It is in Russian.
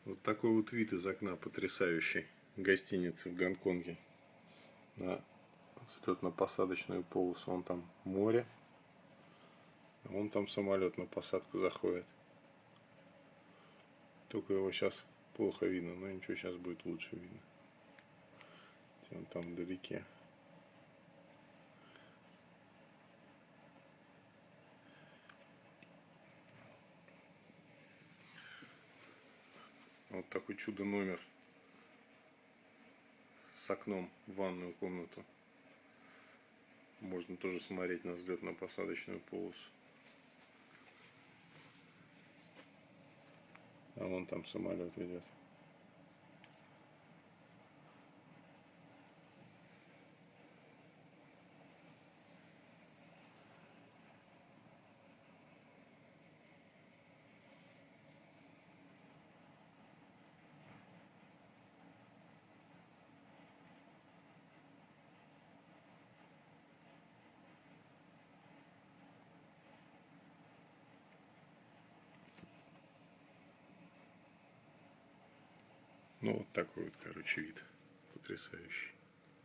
Вот такой вот вид из окна потрясающий гостиницы в Гонконге на взлетно-посадочную полосу. Вон там море, а вон там самолет на посадку заходит. Только его сейчас плохо видно, но ничего, сейчас будет лучше видно. Он там вдалеке. Вот такой чудо номер с окном в ванную комнату. Можно тоже смотреть на взлетно-посадочную полосу. А вон там самолет идет. Ну вот такой вот, короче, вид потрясающий.